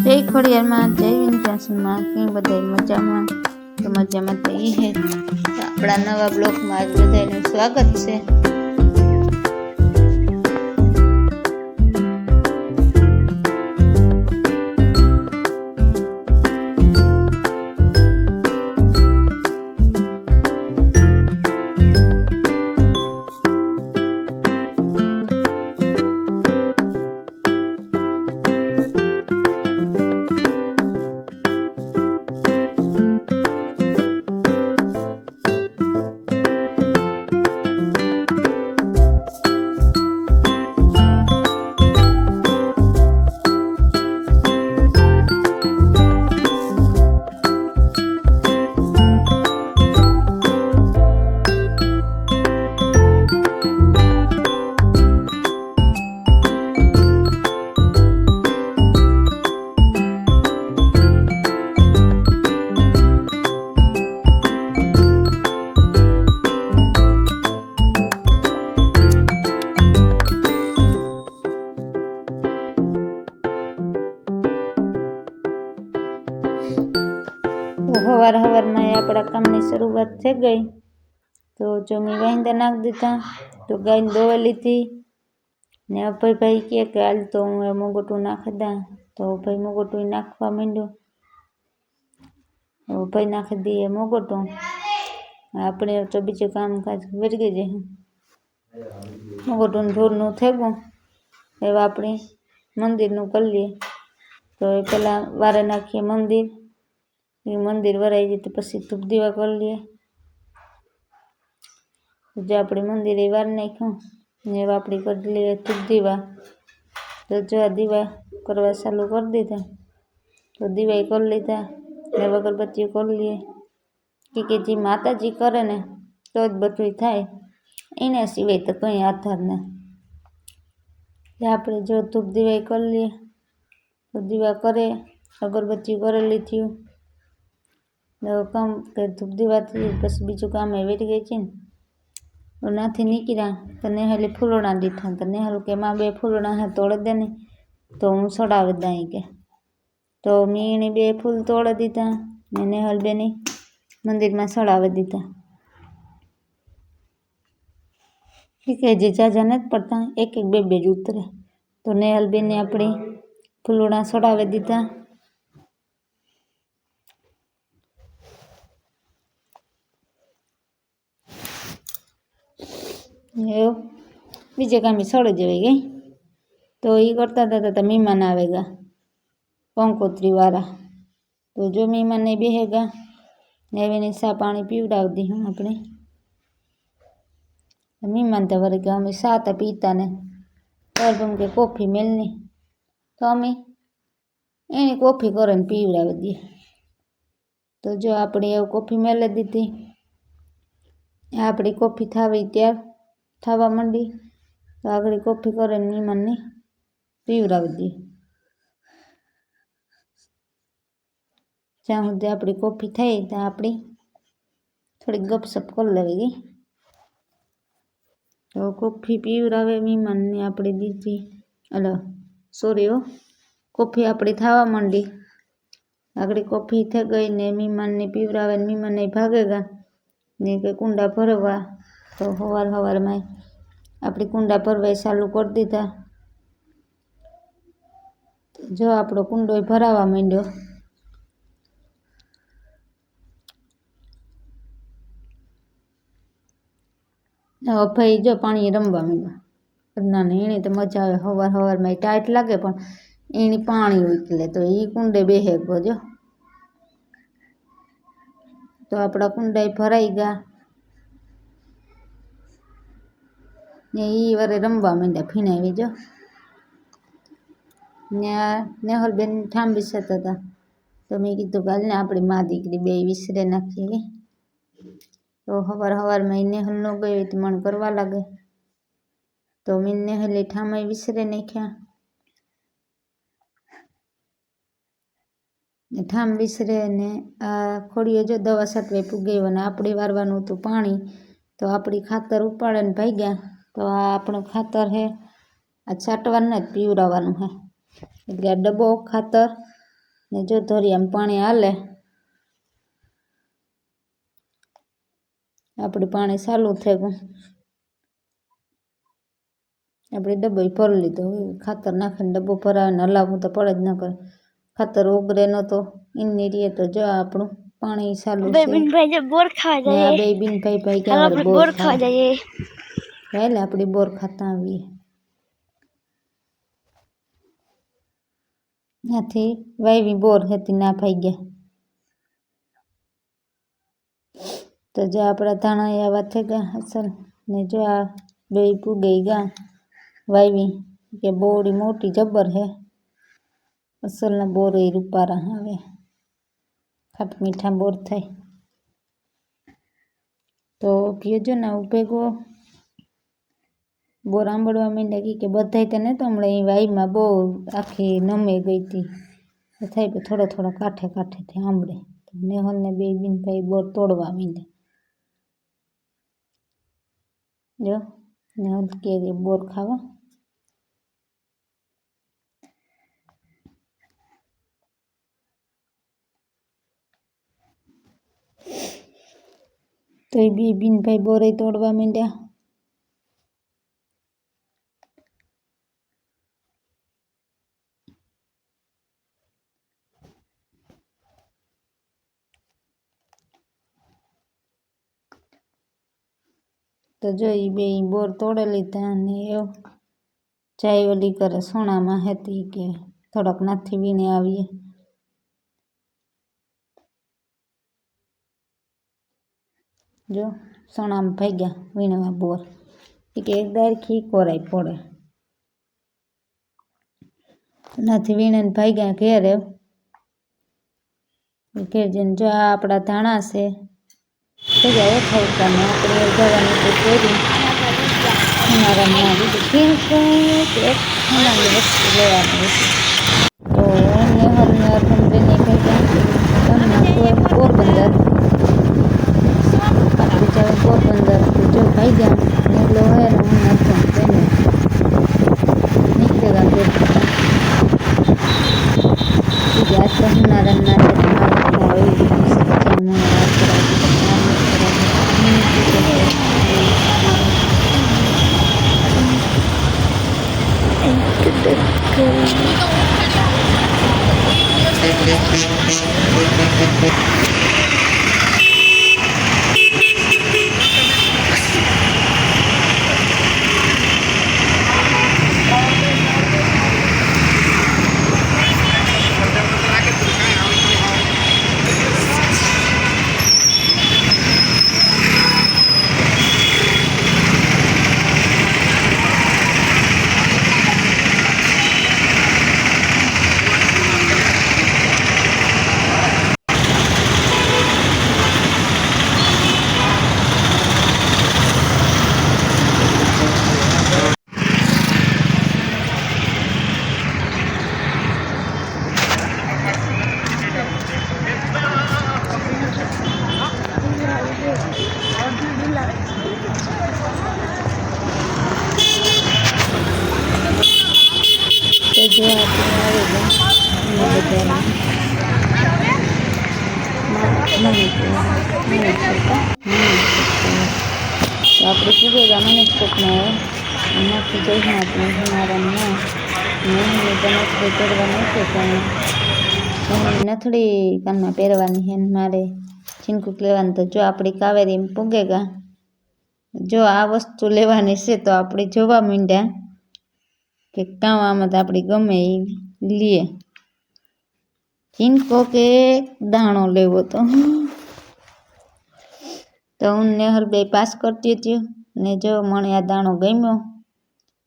जय खड़ियार में जय विंध्याचल में कई बधाई मजा में तो मजा में तो ये है अपना नवा ब्लॉक में आज बधाई स्वागत है। हवार हवार में अपना काम की शुरुआत थी गई तो जो मैं वाहिंदा नाख दीता तो गाय दोवेली थी ने अभय भाई कहे कि हाल तो हूँ मोगोटू नाख दा तो भाई मोगोटू नाखवा मांड्यो। भाई नाखी दिए मोगोटू अपने तो बीजू काम काज वरगी जाए मोगोटू ढोरनु थी गયું एवं अपने मंदिरनु कर लिए तो पहला वारे नाखीए मंदिर वराई जाए तो पछी धूप दीवा कर लिए जो अपने मंदिर वार नाख्यू ने अपनी कर लिए धूप दीवा तो जो दीवा करवा चालू कर दीधा तो दीवा कर लीधा ने अगरबत्ती कर लिए कि जी माताजी करे ने तो ज बधुं थाय एना सिवाय तो कई आधार ने अपने जो धूप दीवा कर लिए तो दीवा करे अगरबत्ती करेली थी काम के धूप दीवा थी बस बीजू काम वेट गई थी नाथी निकळ्या तो नेहले फूलणा दीठा तो नेहल के माँ बे फूलणा है तोड़ दे ने तो हूँ चढ़ाव दाई के तो मीणी बे फूल तोड़ दीधा ने नेहल बेने मंदिर में चढ़ाव दीधा ठीक है जी जाजा नहीं पड़ता एक एक बे ज उतरे तो नेहल बेने अपनी फूलणा चढ़ाव दीधा। बीजे काम सड़ जाए गई तो ये करता था तो मेहमान आवेगा कंकोत्री वाला तो जो मेहमान नहीं बेहेगा ने सा पानी पीवड़ा दी हूँ अपने मेहमान तो वरेगा अमे सा तो पीता ने और हम के कॉफी मिलनी तो अमे एने कॉफी करे पीवड़ा दिए तो जो अपनी कॉफी मेले दी थी अपनी कॉफी थावी त्यार थवा मंडी तो आगळ कॉफी करे मेहमान ने पीवड़ा दिए ज्यां सुधी अपनी कॉफी थई त्यां अपनी थोड़ी गपशप कर लेवी तो कॉफी पीवड़ावे मेहमान ने अपनी दीधी अला सॉरी कॉफी अपनी थवा मंडी आगळ कॉफी थी गई ने मेहमान ने पीवड़ावे मेहमान ने भागेगा ने के कुंडा भरवा तो हवार हवार में अपनी कुंडा भरवा चालू कर दीधा तो जो आपणो कुंडो भरावा मांड्यो भाई जो पानी रमवा मांड्यो ना एने तो मजा आवे हवार हवार में टाइट लगे पण एने पानी उकले तो ये कुंडे बेहे गो जो तो अपना कुंडा भराई गया ने ये वारे रमवा मांड्या फीणावी जो नेहल बेन ठाम विसरता था तो मैं कीधुं गाल ने अपनी माँ दीकरी बे विसरे नाखीए तो हवार हवार में नेहल न गई तो मन करवा लगे तो मैं नेहले ठाम विसरे नाख्या ठाम विसरे ने आ खोड़ियो जो दवा सटवे पुगे ने आपणी वारवानुं हतुं पाणी तो आपणी खातर उपाड़े ने भाग्या तो आ आपणुं खातर है आ छाटवानुं ने पीवड़ावानुं है एटले आ डब्बो खातर ને જો ધોરિયામાં પાણી હાલે આપણે પાણી ચાલુ થઈ ગયું આપણે ડબ્બો ભરી લીધો ખાતર નાખીને ડબ્બો ભરાવીને હલાવવું તો પડે જ ન કરે ખાતર ઉગરે ન તો ઇની રીએ તો જો આપણું પાણી ચાલુ છે બેબીનભાઈ બોર ખાવા જાય આ બેબીનભાઈ કે આપણે બોર ખાવા જઈએ એટલે આપણે બોર ખાતા આવીએ ત્યાંથી વાવી બોર હતી ના ભાઈ ગયા તો જો આપણા ધાણા આવા થઈ ગયા અસલ ને જો આ બે પૂગઈ ગયા વાવી કે બોરી મોટી જબર હે અસલના બોર એ રૂપારા આવે ખાટ મીઠા બોર થાય તો કહેજો ને ભેગો બોર આંબળવા માંડ્યા કે બધાય તો નહોતો હમણાં એ વાઈમાં બહુ આખી નમે ગઈ હતી થાય તો થોડા થોડા કાંઠે કાંઠેથી આંબળે નેહલને બેબીનભાઈ બોર તોડવા માંડ્યા જો નેહલ કે બોર ખાવા તો એ બેબીનભાઈ બોરે તોડવા માંડ્યા તો જો એ બે બોર તોડે લીધા અને જાય ઓલી કરે સોનામાં હતી કે થોડાક નાથી વીણે આવીએ જો સોનામાં ભાગ્યા વીણવા બોર કે એક દારખી કોરાય પડે નાથી વીણે ભાગ્યા ઘેરે ઘેર જઈને જો આ આપણા ધાણા છે ભેગા ઓછા ને આપણે અડધાવાની તો ચોરી અમારામાં બીજું એક સોનાની વસ્તુ લેવાની હતી તો નેહલને અર્જુનબેને કહ્યા પોરબંદર આપણે જાવ પોરબંદર જો ભાઈ ગયા નેહલો હોય ને હું અર્જુનબેને નીકળેલા બીજા આજ તો ઉનાળાના જો આપણે પૂગેગા મને ચોકમાં એનાથી જઈને આપણે મારામાં નથડી પહેરવાની છે પણ નથડી કાનમાં પહેરવાની છે મારે ચીનકુક લેવાની તો જો આપણી કાવેરી પૂગેગા જો આ વસ્તુ લેવાની છે તો આપણે જોવા માંડ્યા કે કામ આમાં તો આપણી ગમે એ લઈએ ચીનકો કે દાણો લેવો તો હું નેહલ બે પાસ કરતી હતી ને જો મને આ દાણો ગમ્યો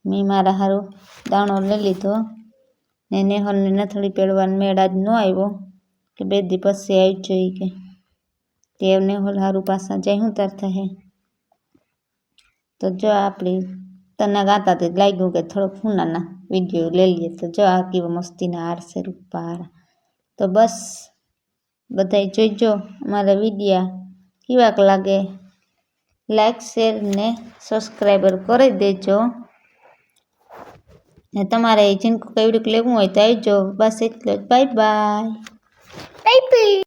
મેં મારા હારું દાણો લઈ લીધો ને નેહલને નથડી પહેરવાનો મેળ આજ ન આવ્યો કે બે દી પછી આવી જોઈ કે નેહલ હારું પાછા જાય શું તાર થશે તો જો આપણી તને ગાતા તે લાગ્યું કે થોડોક ફૂનાના વિડીયો લઈ લઈએ તો જો આ કેવા મસ્તીના હાર છે રૂપારા તો બસ બધાય જોઈજો અમારા વિડીયા કેવાક લાગે લાઈક શેર ને સબસ્ક્રાઈબર કરી દેજો ને તમારે ચીનકુ કેવડુંક લેવું હોય તો આવજો બસ એટલું જ બાય બાય. આપી